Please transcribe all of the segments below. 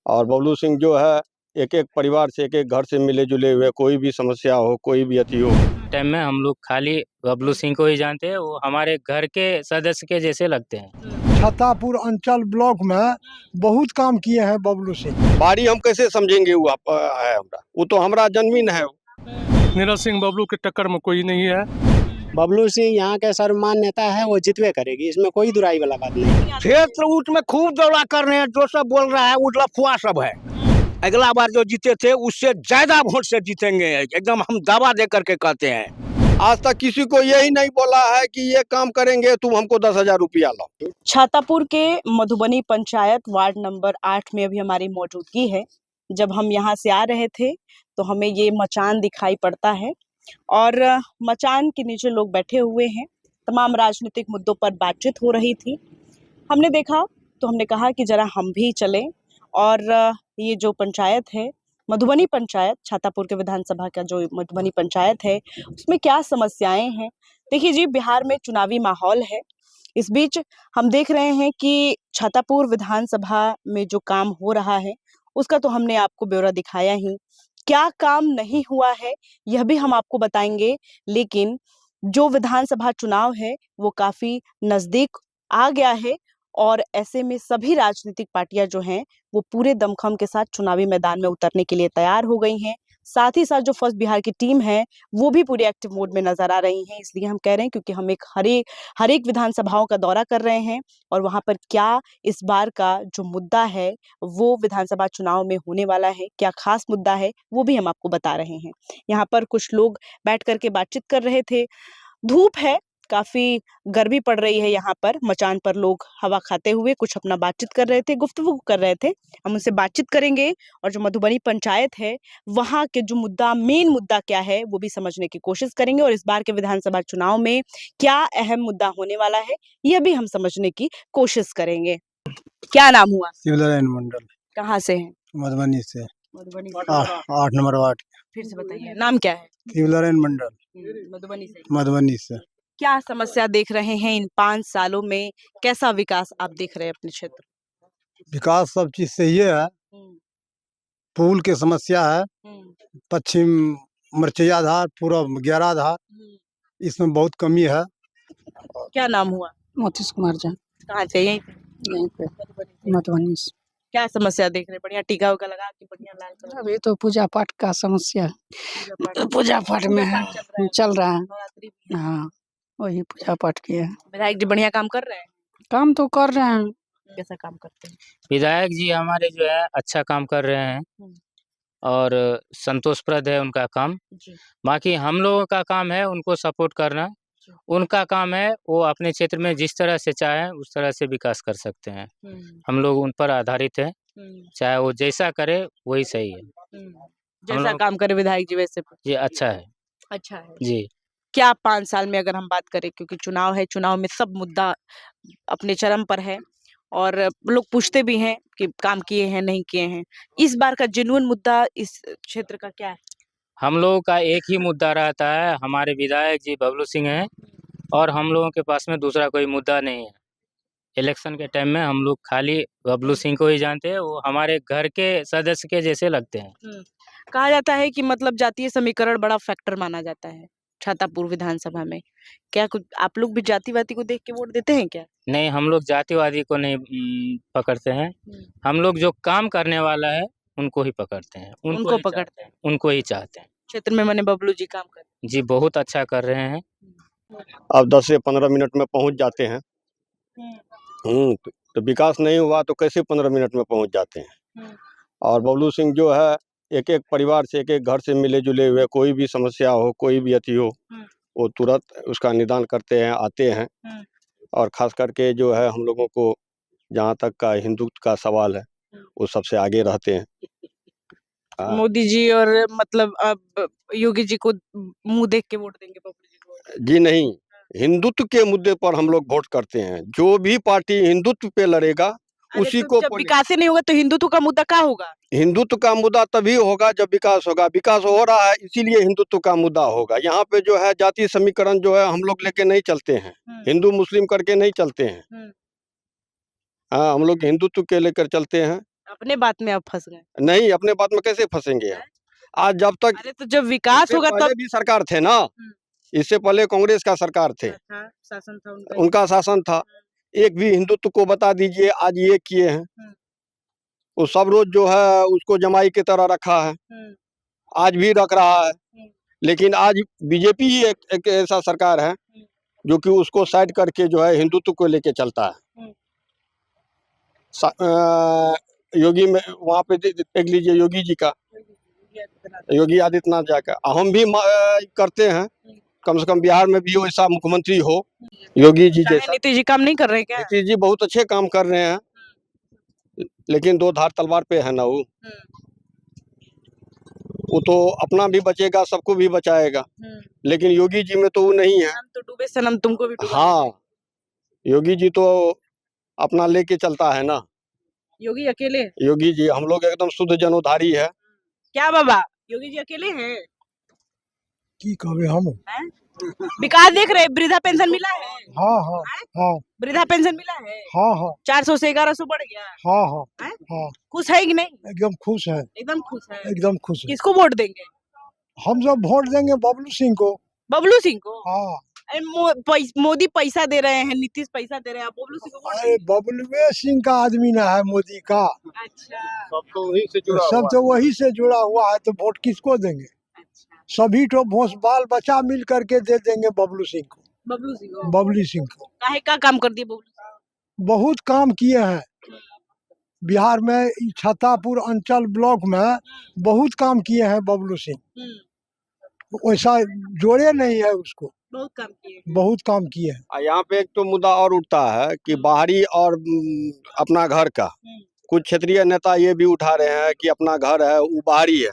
और बबलू सिंह जो है एक एक परिवार से एक एक घर से मिले जुले हुए, कोई भी समस्या हो, कोई भी अति हो, टाइम में हम लोग खाली बबलू सिंह को ही जानते हैं। वो हमारे घर के सदस्य के जैसे लगते हैं। छतापुर अंचल ब्लॉक में बहुत काम किए हैं बबलू सिंह। बाड़ी हम कैसे समझेंगे वो है हमरा, वो तो हमारा जन्मीन है। नीरज सिंह बबलू के टक्कर में कोई नहीं है। बबलू सिंह यहाँ के सर्वमान्य नेता है, वो जितवे करेगी, इसमें कोई दुराई वाला बात नहीं। क्षेत्र ऊट में खूब दौड़ा कर रहे हैं, जो सब बोल रहा है वो लफुआ सब है। अगला बार जो जीते थे उससे ज्यादा वोट से जीतेंगे, एकदम हम दावा दे करके कहते हैं। आज तक किसी को यही नहीं बोला है कि ये काम करेंगे तुम हमको 10,000 रुपया लो। छातापुर के मधुबनी पंचायत वार्ड नंबर 8 में अभी हमारी मौजूदगी है। जब हम यहाँ से आ रहे थे तो हमें ये मचान दिखाई पड़ता है और मचान के नीचे लोग बैठे हुए हैं। तमाम राजनीतिक मुद्दों पर बातचीत हो रही थी। हमने देखा तो हमने कहा कि जरा हम भी चलें और ये जो पंचायत है मधुबनी पंचायत, छातापुर के विधानसभा का जो मधुबनी पंचायत है, उसमें क्या समस्याएं हैं। देखिए जी, बिहार में चुनावी माहौल है। इस बीच हम देख रहे हैं कि छातापुर विधानसभा में जो काम हो रहा है उसका तो हमने आपको ब्यौरा दिखाया ही। क्या काम नहीं हुआ है यह भी हम आपको बताएंगे, लेकिन जो विधानसभा चुनाव है वो काफी नजदीक आ गया है और ऐसे में सभी राजनीतिक पार्टियां जो हैं वो पूरे दमखम के साथ चुनावी मैदान में उतरने के लिए तैयार हो गई हैं। साथ ही साथ जो फर्स्ट बिहार की टीम है वो भी पूरे एक्टिव मोड में नजर आ रही है। इसलिए हम कह रहे हैं क्योंकि हम एक हर एक विधानसभाओं का दौरा कर रहे हैं और वहां पर क्या इस बार का जो मुद्दा है वो विधानसभा चुनाव में होने वाला है, क्या खास मुद्दा है, वो भी हम आपको बता रहे हैं। यहाँ पर कुछ लोग बैठ करके बातचीत कर रहे थे। धूप है, काफी गर्मी पड़ रही है। यहाँ पर मचान पर लोग हवा खाते हुए कुछ अपना बातचीत कर रहे थे, गुफ्तगू कर रहे थे। हम उनसे बातचीत करेंगे और जो मधुबनी पंचायत है वहाँ के जो मेन मुद्दा क्या है वो भी समझने की कोशिश करेंगे और इस बार के विधानसभा चुनाव में क्या अहम मुद्दा होने वाला है यह भी हम समझने की कोशिश करेंगे। क्या नाम हुआ? शिवनारायण मंडल। कहाँ से है? मधुबनी से। मधुबनी। 8 number ward. फिर से बताइए, नाम क्या है? शिवनारायण मंडल। मधुबनी से। मधुबनी से। क्या समस्या देख रहे हैं इन 5 सालों में? कैसा विकास आप देख रहे हैं अपने क्षेत्र? विकास सब चीज से ही है। पुल की समस्या है, पश्चिम मर्चियाधार, पूर्व 11 धार, इसमें बहुत कमी है। क्या नाम हुआ? मोतीश कुमार झा। कहाँ से? यहीं पे मधुबनी से। क्या समस्या देख रहे हैं? बढ़िया टीका उका लगा के बढ़िया लाल कलर। अभी तो पूजा पाठ का समस्या, पूजा पाठ में है, चल रहा है। हाँ, वही पूजा पाठ किए हैं। विधायक जी बढ़िया काम कर रहे हैं? काम तो कर रहे हैं। कैसा काम करते हैं? विधायक जी हमारे जो है अच्छा काम कर रहे हैं और संतोषप्रद है उनका काम। बाकी हम लोगों का काम है उनको सपोर्ट करना। उनका काम है वो अपने क्षेत्र में जिस तरह से चाहे उस तरह से विकास कर सकते हैं। हम लोग उन पर आधारित है, चाहे वो जैसा करे वही सही है। जैसा काम करे विधायक जी वैसे ये अच्छा है। अच्छा है जी। क्या 5 साल में अगर हम बात करें, क्योंकि चुनाव है, चुनाव में सब मुद्दा अपने चरम पर है और लोग पूछते भी हैं कि काम किए हैं नहीं किए हैं, इस बार का जेन्युइन मुद्दा इस क्षेत्र का क्या है? हम लोगों का एक ही मुद्दा रहता है, हमारे विधायक जी बबलू सिंह हैं और हम लोगों के पास में दूसरा कोई मुद्दा नहीं है। इलेक्शन के टाइम में हम लोग खाली बबलू सिंह को ही जानते हैं। वो हमारे घर के सदस्य के जैसे लगते हैं। कहा जाता है कि मतलब जातीय समीकरण बड़ा फैक्टर माना जाता है छातापुर विधानसभा में। क्या कुछ आप लोग भी जातिवादी को देख के वोट देते हैं क्या? नहीं, हम लोग जातिवादी को नहीं पकड़ते हैं। हम लोग जो काम करने वाला है उनको ही पकड़ते हैं, उनको पकड़ते हैं, उनको ही चाहते हैं। क्षेत्र में मैंने बबलू जी काम कर जी बहुत अच्छा कर रहे हैं। अब 10 से 15 मिनट में पहुंच जाते हैं। तो विकास नहीं हुआ तो कैसे 15 मिनट में पहुंच जाते हैं। और बबलू सिंह जो है एक एक परिवार से एक एक घर से मिले जुले हुए, कोई भी समस्या हो, कोई भी अति हो, वो तुरंत उसका निदान करते हैं, आते हैं। और खास करके जो है हम लोगों को जहाँ तक का हिंदुत्व का सवाल है वो सबसे आगे रहते हैं। मोदी जी और मतलब अब योगी जी को मुंह देख के वोट देंगे बबलू जी को? जी नहीं, हिंदुत्व के मुद्दे पर हम लोग वोट करते हैं। जो भी पार्टी हिंदुत्व पे लड़ेगा उसी तो को। जब विकास ही नहीं होगा तो हिंदुत्व का मुद्दा क्या होगा? हिंदुत्व का मुद्दा तभी होगा जब विकास होगा। विकास हो रहा है इसीलिए हिंदुत्व का मुद्दा होगा। यहाँ पे जो है जाति समीकरण जो है हम लोग लेके नहीं चलते हैं, हिंदू मुस्लिम करके नहीं चलते हैं। हाँ, हम लोग हिंदुत्व के लेकर चलते हैं। अपने बात में आप फंस गए। नहीं, अपने बात में कैसे फंसेंगे हम? आज जब तक अरे तो जब विकास इससे होगा पहले तब भी सरकार थे ना, इससे पहले कांग्रेस का सरकार थे, था, शासन था उनका शासन था। एक भी हिंदुत्व को बता दीजिए आज ये किए हैं। वो सब रोज जो है उसको जमाई की तरह रखा है, आज भी रख रहा है। लेकिन आज बीजेपी ही एक ऐसा सरकार है जो कि उसको साइड करके जो है हिंदुत्व को लेके चलता है। योगी में वहाँ पे देख लीजिए योगी जी का, योगी आदित्यनाथ जी का, हम भी करते हैं, कम से कम बिहार में भी वैसा मुख्यमंत्री हो योगी जी जैसा। नीतीश जी काम नहीं कर रहे क्या? नीतीश जी बहुत अच्छे काम कर रहे हैं, लेकिन दो धार तलवार पे है ना वो तो अपना भी बचेगा, सबको भी बचाएगा। लेकिन योगी जी में तो वो नहीं है। हम तो डूबे सनम तुमको भी डुबा हाँ, योगी जी तो अपना लेके चलता है ना। योगी अकेले? योगी जी हम लोग एकदम शुद्ध जनोधारी है। क्या बाबा, योगी जी अकेले हैं? की कहबे हम? विकास देख रहे, वृद्धा पेंशन मिला है? हाँ हाँ हाँ वृद्धा पेंशन मिला है? हाँ हाँ 400 से 1100 बढ़ गया। हाँ हाँ हैं? हाँ, खुश है कि नहीं? एकदम खुश है, एकदम खुश है। एकदम खुश है। किसको वोट देंगे? हम सब वोट देंगे बबलू सिंह को। बबलू सिंह को? हाँ, अरे मोदी पैसा दे रहे हैं, नीतीश पैसा दे रहे हैं, बबलू सिंह को वोट अरे बबलू सिंह का आदमी ना है मोदी का, अच्छा सब तो वही से जुड़ा सब तो वही से जुड़ा हुआ है, तो वोट किसको देंगे? सभी तो भोस बाल बच्चा मिल करके दे देंगे बबलू सिंह को। बबलू सिंह को? बबलू सिंह को काहे का काम कर दिए बबलू सिंह? बहुत काम किए हैं बिहार में, छातापुर अंचल ब्लॉक में बहुत काम किए हैं बबलू सिंह। वैसा जोड़े नहीं है उसको, बहुत काम किए। बहुत काम किए हैं। यहाँ पे एक तो मुद्दा और उठता है कि बाहरी और अपना घर का, कुछ क्षेत्रीय नेता ये भी उठा रहे हैं कि अपना घर है वो बाहरी है।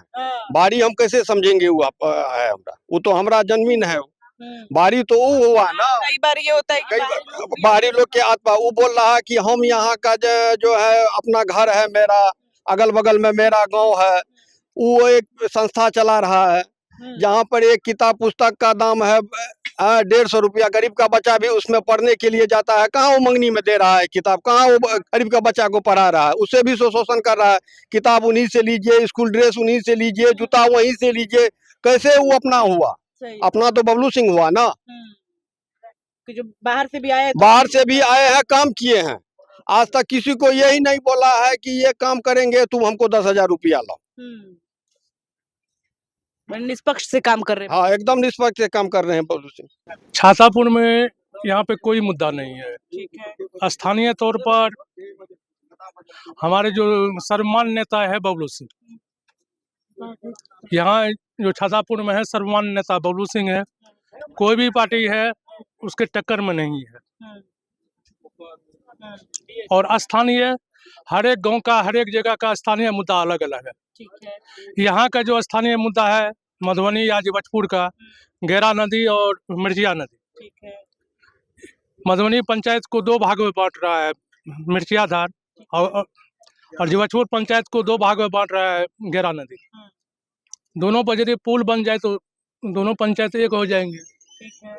बाहरी हम कैसे समझेंगे वो है हमरा, वो तो हमारा जन्मीन है। बाहरी तो वो हुआ ना। कई बार ये होता है कि बाहरी लोग के आत्मा वो बोल रहा है कि हम यहाँ का जो है अपना घर है, मेरा अगल बगल में मेरा गांव है। वो एक संस्था चला रहा है जहाँ पर एक किताब पुस्तक का दाम है 150 रुपया। गरीब का बच्चा भी उसमें पढ़ने के लिए जाता है, कहाँ वो मंगनी में दे रहा है किताब, कहाँ वो गरीब का बच्चा को पढ़ा रहा है, उसे भी शोषण कर रहा है। किताब उन्हीं से लीजिए, स्कूल ड्रेस उन्हीं से लीजिए, जूता वहीं से लीजिए। कैसे वो अपना हुआ? अपना तो बबलू सिंह हुआ ना। कि जो बाहर से भी आए, बाहर से भी आए हैं, काम किए हैं। आज तक किसी को यही नहीं बोला है कि ये काम करेंगे तुम हमको 10,000 रुपया लो। निष्पक्ष से काम कर रहे हैं। हाँ, एकदम निष्पक्ष से काम कर रहे हैं बबलू सिंह। छातापुर में यहाँ पे कोई मुद्दा नहीं है। ठीक है। स्थानीय तौर पर हमारे जो सर्वमान्य नेता है बबलू सिंह, यहाँ जो छातापुर में है सर्वमान्य नेता बबलू सिंह है। कोई भी पार्टी है उसके टक्कर में नहीं है। और स्थानीय हर एक गांव का, हर एक जगह का स्थानीय मुद्दा अलग अलग है। ठीक है। यहाँ का जो स्थानीय मुद्दा है मधुबनी या जीवछपुर का, गैरा नदी और मिर्चिया नदी। ठीक है। मधुबनी पंचायत को 2 भाग में बांट रहा है मिर्चिया धार, और जीवछपुर पंचायत को 2 भाग में बांट रहा है गैरा नदी। दोनों पर यदि पुल बन जाए तो दोनों पंचायत एक हो जाएंगे। ठीक है।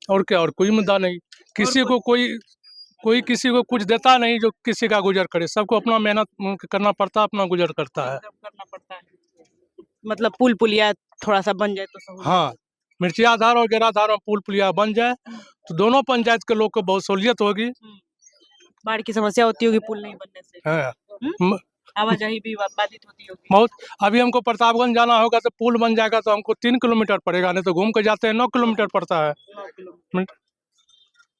और क्या, और कोई मुद्दा नहीं। किसी को कोई किसी को कुछ देता नहीं जो किसी का गुजर करे। सबको अपना मेहनत करना पड़ता है, अपना गुजर करता है। करना पड़ता है। मतलब पुल पुलिया थोड़ा सा बन जाए तो सहूलियत। हाँ, मिर्चिया धार और गैरा धार में पुल पुलिया बन जाए तो दोनों पंचायत के लोग को बहुत सहूलियत होगी। बाढ़ की समस्या होती होगी पुल नहीं बनने से। हाँ, आवाजाही भी बाधित होती होगी बहुत। अभी हमको प्रतापगंज जाना होगा तो पुल बन जाएगा तो हमको 3 किलोमीटर पड़ेगा, नहीं तो घूम के जाते हैं 9 किलोमीटर पड़ता है। 9 किलोमीटर।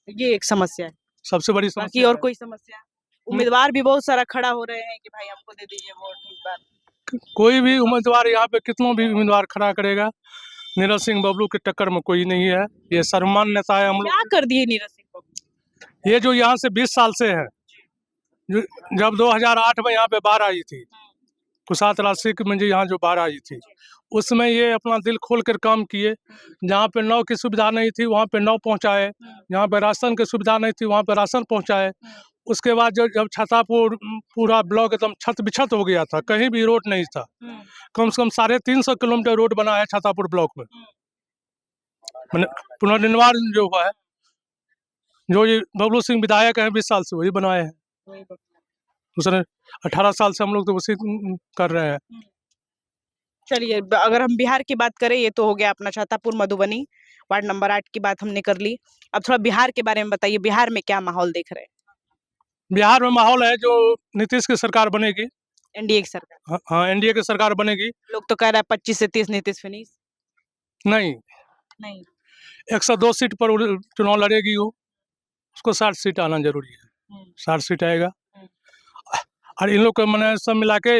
ये एक समस्या है, सबसे बड़ी बाकी समस्या और है। कोई समस्या? उम्मीदवार भी बहुत सारा खड़ा हो रहे हैं कि भाई हमको दे दीजिए वोट इस बार। कोई भी उम्मीदवार यहाँ पे कितनों भी उम्मीदवार खड़ा करेगा, नीरज सिंह बबलू के टक्कर में कोई नहीं है। ये सर्वमान्य नेता है हम लोग। क्या कर दिए नीरज सिंह को? ये जो यहाँ से 20 साल से है, जब 2008 में यहाँ पे बाढ़ आई थी, कुसात राशिक में जो यहाँ जो बाढ़ आई थी, उसमें ये अपना दिल खोल कर काम किए। जहाँ पे नाव की सुविधा नहीं थी वहाँ पे नाव पहुँचाए, जहाँ पे राशन की सुविधा नहीं थी वहाँ पे राशन पहुँचाए। उसके बाद जब छातापुर पूरा ब्लॉक एकदम छत बिछत हो गया था, कहीं भी रोड नहीं था, कम से कम 350 किलोमीटर रोड बना है छातापुर ब्लॉक में। मैंने पुनर्निर्माण जो हुआ है, जो ये बबलू सिंह विधायक है 20 साल से वही बनाए हैं। दूसरे 18 साल से हम लोग तो उसी कर रहे हैं। चलिए अगर हम बिहार की बात करें, ये तो हो गया अपना छातापुर मधुबनी वार्ड नंबर 8 की बात हमने कर ली। अब थोड़ा बिहार के बारे में बताइए, बिहार में क्या माहौल देख रहे हैं? बिहार में माहौल है जो नीतीश की सरकार बनेगी। एनडीए की सरकार। हाँ, एनडीए की सरकार बनेगी। लोग तो कह रहे हैं 25 से 30 नीतीश फिनिश। नहीं, 102 सीट पर चुनाव लड़ेगी वो, उसको 60 सीट आना जरूरी है। 60 सीट आएगा और इन लोग को मैंने सब मिला के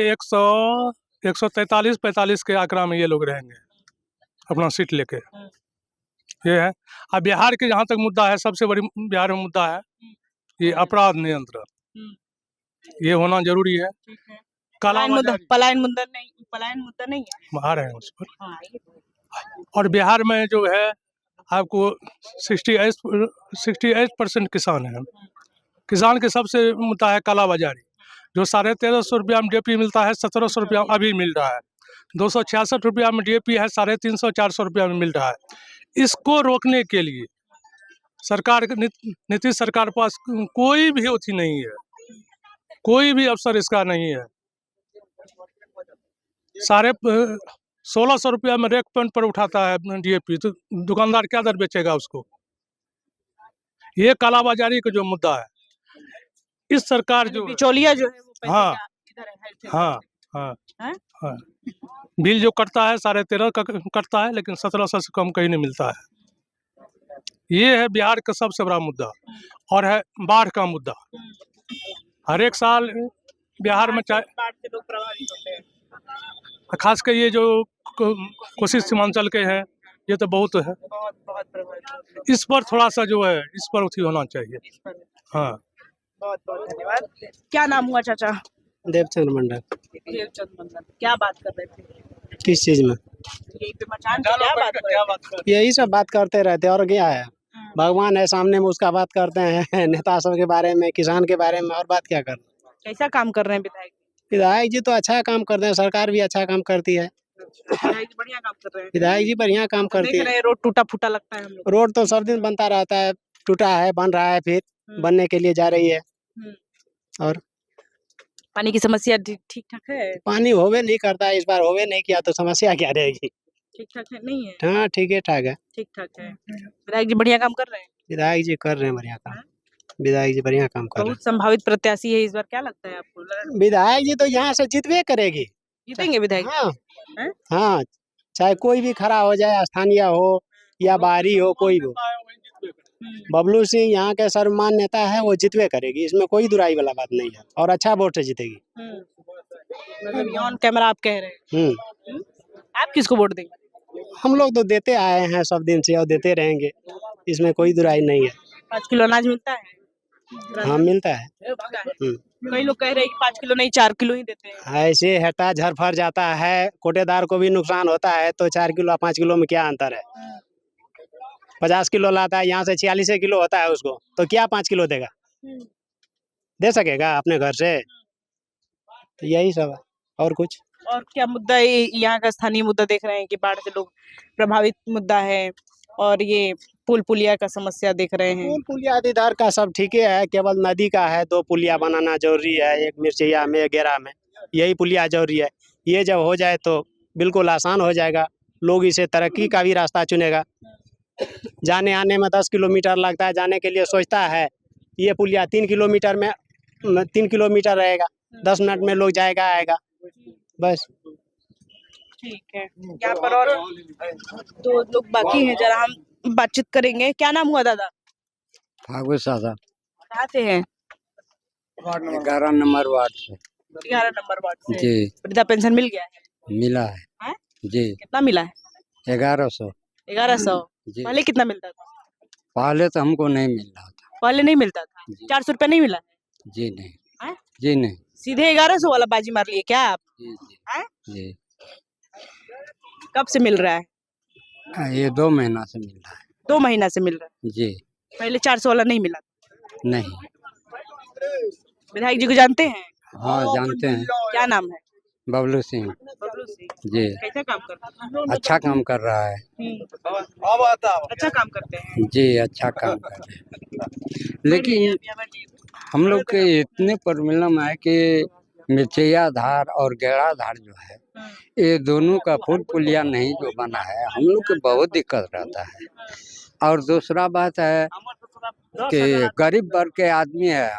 143-45 के आंकड़ा में ये लोग रहेंगे अपना सीट लेके। ये है। अब बिहार के जहाँ तक मुद्दा है, सबसे बड़ी बिहार में मुद्दा है ये अपराध नियंत्रण, ये होना जरूरी है। पलायन मुद्दा नहीं है, आ रहे हैं उस पर। और बिहार में जो है आपको 68% किसान है। किसान के सबसे मुद्दा है कालाबाजारी, जो 1350 रुपया में डीएपी मिलता है, 1700 रुपया अभी मिल रहा है। 266 रुपया में डीएपी है, 350-400 रुपया में मिल रहा है। इसको रोकने के लिए सरकार नीतीश सरकार के पास कोई भी अथी नहीं है, कोई भी अवसर इसका नहीं है। 1600 रुपया में रेक पॉइंट पर उठाता है डीएपी, तो दुकानदार क्या दर बेचेगा उसको? ये कालाबाजारी का जो मुद्दा है, इस सरकार जो बिचौलिया जो है वो पैसे हाँ, इधर है, हाँ हाँ हाँ, बिल जो कटता है 13.5 का कटता है, लेकिन 1700 से कम कहीं नहीं मिलता है। ये है बिहार का सबसे बड़ा मुद्दा। और है बाढ़ का मुद्दा। हर एक साल बिहार में चाहे बाढ़ से लोग प्रभावित होते हैं। खासकर ये जो कोसी सीमांचल के हैं, ये तो बहुत है। बहुत प्रभावित होते हैं। इस पर थोड़ा सा जो है, इस पर उठी होना चाहिए। हाँ, बहुत बहुत धन्यवाद। क्या नाम हुआ चाचा? देवचंद मंडल। देवचंद मंडल। क्या बात कर रहे थे? किस चीज में? यही पे मचान पे क्या बात कर रहे थे? यही सब बात करते रहते हैं, और क्या है? भगवान है सामने में, उसका बात करते हैं। नेता सब के बारे में, किसान के बारे में, और बात क्या करना? कैसा काम कर रहे हैं विधायक? विधायक जी तो अच्छा काम करते हैं, सरकार भी अच्छा काम करती है। विधायक जी बढ़िया काम कर रहे हैं। विधायक जी बढ़िया काम करती देख है। रहे हैं रोड टूटा फूटा लगता है हम लोग। रोड तो सब दिन बनता रहता है, टूटा है, बन रहा है, फिर बनने के लिए जा रही है। और पानी की समस्या ठीक ठाक है? पानी होवे नहीं करता है, इस बार होवे नहीं किया तो समस्या क्या रहेगी? ठीक ठाक है नहीं है? हाँ, ठीक है, ठाक है। ठीक ठाक है। विधायक जी बढ़िया काम कर रहे हैं। विधायक जी कर रहे हैं बढ़िया काम। विधायक जी बढ़िया काम कर रहे बहुत संभावित प्रत्याशी है इस बार, क्या लगता है आपको? हैं। विधायक जी तो यहाँ से जीतवे करेगी। जीतेंगे विधायक? हाँ हैं? हाँ, चाहे कोई भी खड़ा हो जाए, स्थानीय हो या बाहरी हो, कोई भी हो। बबलू सिंह यहाँ के सर्वमान्य नेता है, वो जीतवे करेगी, इसमें कोई दुराई वाला बात नहीं है, और अच्छा वोट से जीतेगी। मतलब ये ऑन कैमरा आप कह रहे हैं। आप किसको वोट देंगे? हम लोग तो देते आए हैं सब दिन से, और देते रहेंगे, इसमें कोई दुराई नहीं है। 5 किलो अनाज मिलता है? हाँ, मिलता है। कई लोग कह रहे हैं कि 5 किलो नहीं 4 किलो ही देते हैं। ऐसे हटा झरफर जाता है, कोटेदार को भी नुकसान होता है, तो 4 किलो 5 किलो में क्या अंतर है? 50 किलो लाता है, यहाँ से 46 किलो होता है उसको, तो क्या 5 किलो देगा? दे सकेगा अपने घर से? तो यही सब है, और कुछ। और क्या मुद्दा यहाँ का स्थानीय मुद्दा देख रहे हैं कि बाढ़ से लोग प्रभावित मुद्दा है, और ये पुल पुलिया का समस्या देख रहे हैं? पुल पुलिया इधर का सब ठीक है, केवल नदी का है, 2 पुलिया बनाना जरूरी है, एक मिर्चिया में, एक गेरा में, यही पुलिया जरूरी है। ये जब हो जाए तो बिल्कुल आसान हो जाएगा, लोग इसे तरक्की का भी रास्ता चुनेगा। जाने आने में 10 किलोमीटर लगता है, जाने के लिए सोचता है, ये पुलिया 3 किलोमीटर में 3 किलोमीटर रहेगा, 10 मिनट में लोग जाएगा आएगा, बस। ठीक है। यहाँ पर और 2 लोग बाकी हैं, जरा हम बातचीत करेंगे। क्या नाम हुआ दादा? फागु सादा, कहाँ से हैं? 11 नंबर वार्ड से। 11 नंबर वार्ड से। जी, वृद्धा पेंशन मिल गया है? मिला है। हैं? जी, कितना मिला है? 1100। 1100। जी, पहले कितना मिलता था? पहले तो हमको नहीं मिल रहा था। पहले नहीं मिलता था? जी। 400 रुपया नहीं मिला? जी नहीं। हैं? जी नहीं। सीधे 1100 वाला बाजी मार लिए क्या आप? जी जी हैं? जी, कब से मिल रहा है? ये 2 महीना से मिल रहा है। 2 महीना से मिल रहा है। जी पहले 400 वाला नहीं मिला? नहीं। विधायक जी को जानते हैं? हाँ, जानते हैं। क्या नाम है? बबलू सिंह। बबलू सिंह। जी, कैसा काम करते हैं? अच्छा काम कर रहा है। अच्छा काम करते हैं। जी, अच्छा काम कर रहे हैं, लेकिन हम लोग के इतने प्रॉब्लम है कि मिर्चैया धार और गेड़ा धार जो है ये दोनों का फुल पुलिया नहीं जो बना है, हम लोग के बहुत दिक्कत रहता है। और दूसरा बात है कि गरीब वर्ग के आदमी है,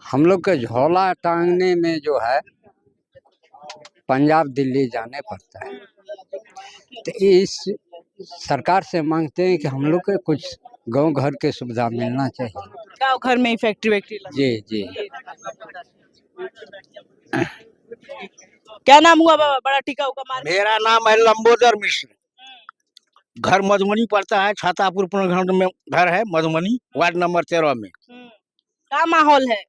हम लोग के झोला टांगने में जो है पंजाब दिल्ली जाने पड़ता है। तो इस सरकार से मांगते हैं कि हम लोग के कुछ गांव घर के सुविधा मिलना चाहिए। गाँव घर में ही फैक्ट्री वैक्ट्री जी जी। क्या नाम हुआ बाबा? बड़ा टीका उका मार के। मेरा नाम है लंबोदर मिश्र, घर मधुबनी पड़ता है, छातापुर प्रखंड में घर है, मधुबनी वार्ड नंबर 13 में। क्या माहौल है?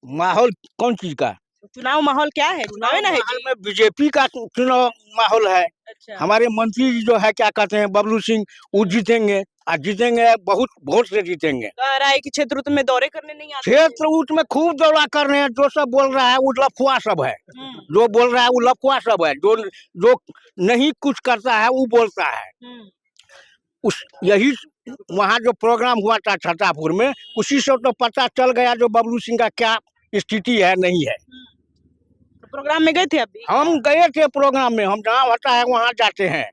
माहौल कौन चीज का? चुनाव माहौल क्या है? चुनाव ना है जी। में बीजेपी का चुनाव माहौल है। अच्छा। हमारे मंत्री जी जो है क्या कहते हैं बबलू सिंह, वो जीतेंगे और जीतेंगे बहुत वोट से जीतेंगे। राय के क्षेत्र में दौरे करने नहीं आते? क्षेत्र ऊट में खूब दौरा कर रहे हैं, जो सब बोल रहा है वो लफुआ सब है, जो बोल रहा है वो लफुआ सब है, जो नहीं कुछ करता है वो बोलता है। उस यही वहाँ जो प्रोग्राम हुआ था छातापुर में, उसी से तो पता चल गया जो बबलू सिंह का क्या स्थिति है नहीं है। प्रोग्राम में गए थे अभी? हम गए थे प्रोग्राम में, हम जहाँ होता है वहाँ जाते हैं।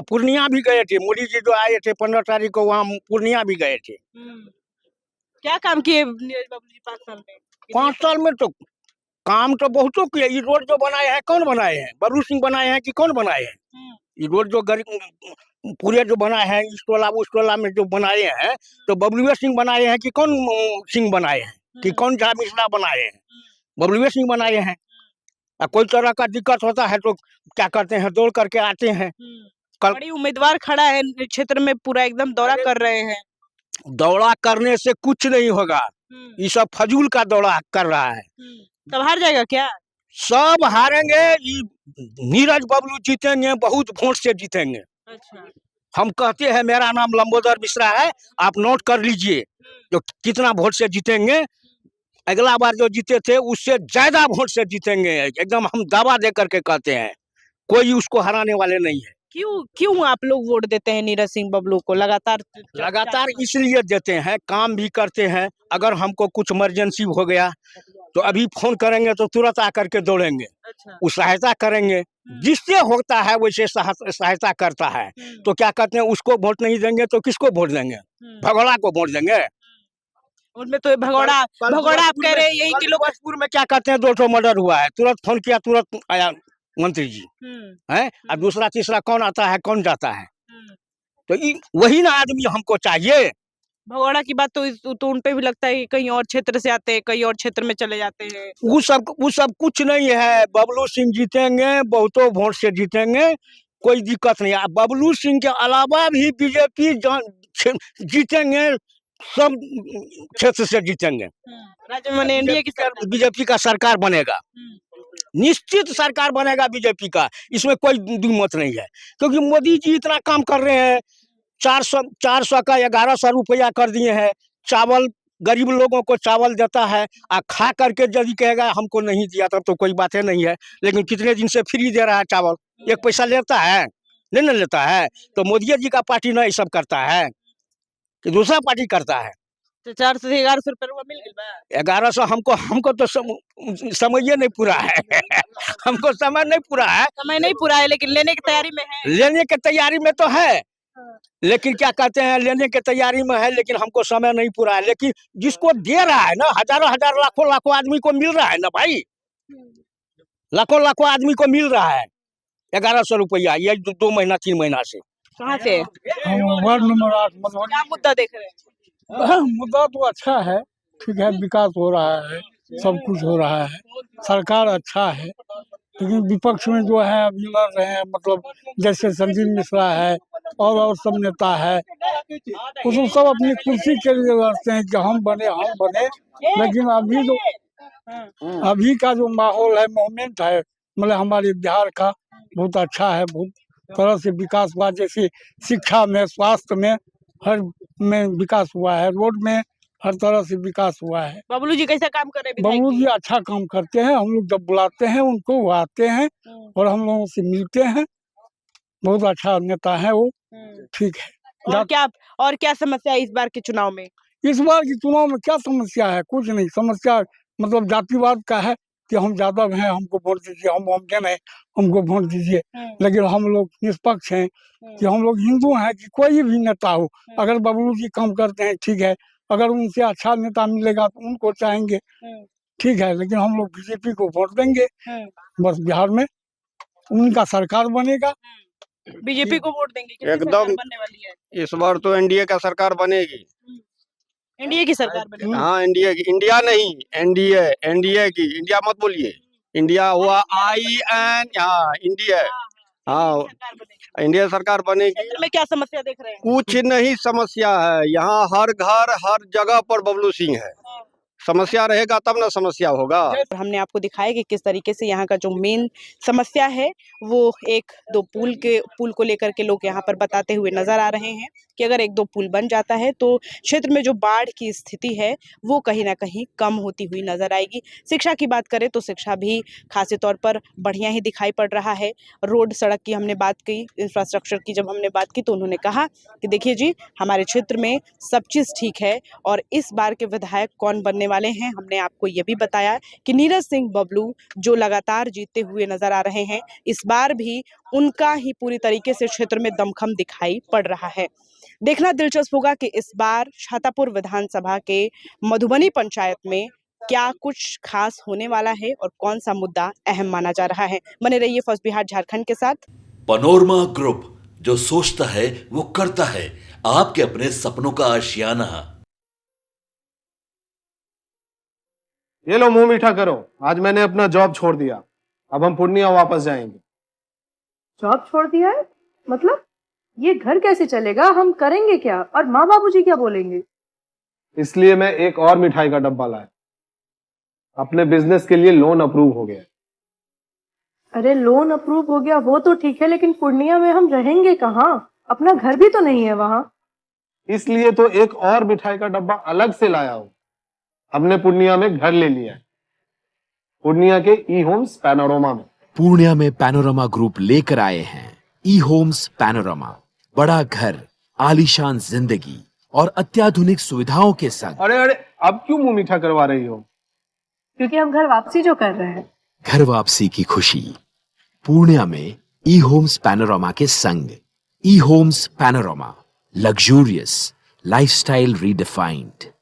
पूर्णिया भी गए थे, मोदी जी जो आए थे 15 तारीख को, वहाँ पूर्णिया भी गए थे। क्या काम किए नीरज बाबू जी 5 साल में? 5 साल में तो काम तो बहुतों किए। ये रोड जो बनाए हैं कौन बनाए हैं? बबलू सिंह बनाए हैं कि कौन बनाए हैं? ये रोड जो गरीब पूरे जो बनाए हैं इस टोला उस टोला में जो बनाए हैं, तो बबलू सिंह बनाए हैं कि कौन सिंह बनाए हैं, कि कौन झा मिश्रा बनाए हैं? बबलू सिंह बनाए हैं। कोई तरह का दिक्कत होता है तो क्या करते हैं, दौड़ करके आते हैं। बड़ी उम्मीदवार खड़ा है क्षेत्र में, पूरा एकदम दौरा कर रहे हैं। दौड़ा करने से कुछ नहीं होगा, ये सब फजूल का दौड़ा कर रहा है। तब हार जाएगा क्या? सब हारेंगे, ये नीरज बबलू जीतेंगे, बहुत वोट से जीतेंगे। अच्छा। हम कहते हैं, मेरा नाम लंबोदर मिश्रा है, आप नोट कर लीजिए जो कितना वोट से जीतेंगे। अगला बार जो जीते थे उससे ज्यादा वोट से जीतेंगे, एकदम हम दावा दे करके कहते हैं, कोई उसको हराने वाले नहीं है। क्यों आप लोग वोट देते हैं नीरज सिंह बबलू को लगातार? इसलिए देते हैं, काम भी करते हैं। अगर हमको कुछ इमरजेंसी हो गया तो अभी फोन करेंगे तो तुरंत आकर के दौड़ेंगे। अच्छा। वो सहायता करेंगे, जिससे होता है वैसे सहायता करता है। तो क्या कहते हैं, उसको वोट नहीं देंगे तो किसको वोट देंगे? भगोड़ा को वोट देंगे। उनमें तो भगोड़ा आप कह रहे हैं यही कि लोग बसपुर में क्या कहते हैं 200 मर्डर हुआ है, तुरंत फोन किया, तुरंत आया मंत्री जी है। और दूसरा तीसरा कौन आता है कौन जाता है? तो वही ना आदमी हमको चाहिए। भगोड़ा की बात तो उन पे भी लगता है कि कहीं और क्षेत्र से आते हैं, कहीं और क्षेत्र में चले जाते हैं। वो सब कुछ नहीं है। बबलू सिंह जीतेंगे, बहुतों वोट से जीतेंगे, कोई दिक्कत नहीं है। बबलू सिंह के अलावा भी बीजेपी जीतेंगे, सब क्षेत्र से जीतेंगे। राज्य में एनडीए की सरकार, बीजेपी का सरकार बनेगा, निश्चित सरकार बनेगा बीजेपी का, इसमें कोई दुमत नहीं है। क्योंकि मोदी जी इतना काम कर रहे हैं, 400 का 1100 रुपया कर दिए हैं। चावल गरीब लोगों को चावल देता है, आ खा करके यदि कहेगा हमको नहीं दिया तब तो कोई बात नहीं है। लेकिन कितने दिन से फ्री दे रहा है चावल, 1 पैसा लेता है? नहीं लेता है। तो मोदी जी का पार्टी ना ये सब करता है कि दूसरा पार्टी करता है। तो 400 से 1100 रुपया मिल गया। 1100 हमको तो समय नहीं पूरा है। हमको समय नहीं पूरा है। समय नहीं पूरा है, लेकिन लेने की तैयारी में है। लेने के तैयारी में तो है, लेकिन क्या कहते हैं, लेने के तैयारी में है, लेकिन हमको समय नहीं पूरा है। लेकिन जिसको दे रहा है ना, हजारों लाखों आदमी को मिल रहा है ना भाई, लाखों आदमी को मिल रहा है 1100 रुपया, ये 2 महीना 3 महीना से। कहाँ से? Ward number 8 Madhubani. क्या मुद्दा देख रहे हैं? मुद्दा तो अच्छा है, ठीक है, विकास हो रहा है, सब कुछ हो रहा है, सरकार अच्छा है। लेकिन विपक्ष में जो है अभी लड़ रहे हैं, मतलब जैसे संजीव मिश्रा है और सब नेता है, वो सब अपनी कुर्सी के लिए लड़ते हैं कि हम बने। लेकिन अभी का जो माहौल है, मोमेंट है, मतलब हमारे बिहार का बहुत अच्छा है, बहुत तरह से विकास हुआ। जैसे शिक्षा में, स्वास्थ्य में, हर में विकास हुआ है, रोड में हर तरह से विकास हुआ है। बबलू जी कैसा काम कर रहे हैं? बबलू जी अच्छा काम करते हैं, हम लोग जब बुलाते हैं उनको वो आते हैं और हम लोगों से मिलते हैं। बहुत अच्छा नेता है वो, ठीक है। और क्या समस्या है इस बार के चुनाव में? इस बार के चुनाव में क्या समस्या है? कुछ नहीं समस्या, मतलब जातिवाद का है कि हम यादव हैं, हमको वोट दीजिए, हम मोमडन हैं, हमको वोट दीजिए। लेकिन हम लोग निष्पक्ष हैं कि हम लोग हिंदू हैं कि कोई भी नेता हो, अगर बबलू जी काम करते हैं ठीक है, अगर उनसे अच्छा नेता मिलेगा तो उनको चाहेंगे, ठीक है, लेकिन हम लोग बीजेपी को वोट देंगे। बस बिहार में उनका सरकार बनेगा। बीजेपी को वोट देंगे। किसकी एकदम। सरकार बनने वाली है? इस बार तो एनडीए का सरकार बनेगी। एनडीए की सरकार बनेगी। हाँ एनडीए की, इंडिया नहीं एनडीए, एनडीए की, इंडिया मत बोलिए, इंडिया हुआ IN, हाँ इंडिया, हाँ इंडिया सरकार बनेगी। क्षेत्र में क्या समस्या देख रहे हैं? कुछ नहीं समस्या है, यहाँ हर घर हर जगह पर बबलू सिंह है। समस्या रहेगा तब ना समस्या होगा। हमने आपको दिखाया कि किस तरीके से यहाँ का जो मेन समस्या है वो एक दो पुल को लेकर के लोग यहाँ पर बताते हुए नजर आ रहे हैं कि अगर एक दो पुल बन जाता है तो क्षेत्र में जो बाढ़ की स्थिति है वो कहीं ना कहीं कम होती हुई नजर आएगी। शिक्षा की बात करें तो शिक्षा भी खासे तौर पर बढ़िया ही दिखाई पड़ रहा है। रोड सड़क की हमने बात की, इंफ्रास्ट्रक्चर की जब हमने बात की तो उन्होंने कहा कि देखिए जी हमारे क्षेत्र में सब चीज़ ठीक है। और इस बार के विधायक कौन बनने वाले हैं हमने आपको ये भी बताया कि नीरज सिंह बबलू जो लगातार जीतते हुए नजर आ रहे हैं, इस बार भी उनका ही पूरी तरीके से क्षेत्र में दमखम दिखाई पड़ रहा है। देखना दिलचस्प होगा कि इस बार छातापुर विधानसभा के मधुबनी पंचायत में क्या कुछ खास होने वाला है और कौन सा मुद्दा अहम माना जा रहा है। बने रहिए फर्स्ट बिहार झारखंड के साथ। पनोरमा ग्रुप, जो सोचता है वो करता है, आपके अपने सपनों का आशियाना। ये लो मुंह मीठा करो, आज मैंने अपना जॉब छोड़ दिया, अब हम पूर्णिया वापस जाएंगे। जॉब छोड़ दिया है? मतलब ये घर कैसे चलेगा? हम करेंगे क्या? और माँ बाबूजी क्या बोलेंगे? इसलिए मैं एक और मिठाई का डब्बा लाया, अपने बिजनेस के लिए लोन अप्रूव हो गया। अरे लोन अप्रूव हो गया वो तो ठीक है, लेकिन पूर्णिया में हम रहेंगे कहाँ? अपना घर भी तो नहीं है वहाँ। इसलिए तो एक और मिठाई का डब्बा अलग से लाया हूँ। हमने पूर्णिया में घर ले लिया है, पूर्णिया के ई होम्स पैनोरमा में। पूर्णिया में पैनोरमा ग्रुप लेकर आए हैं ई होम्स पैनोरमा, बड़ा घर, आलीशान जिंदगी और अत्याधुनिक सुविधाओं के संग। अरे अरे अब क्यों मुंह मीठा करवा रही हो? क्योंकि हम घर वापसी जो कर रहे हैं। घर वापसी की खुशी पूर्णिया में ई होम्स पैनोरमा के संग। E homes panorama, luxurious lifestyle redefined.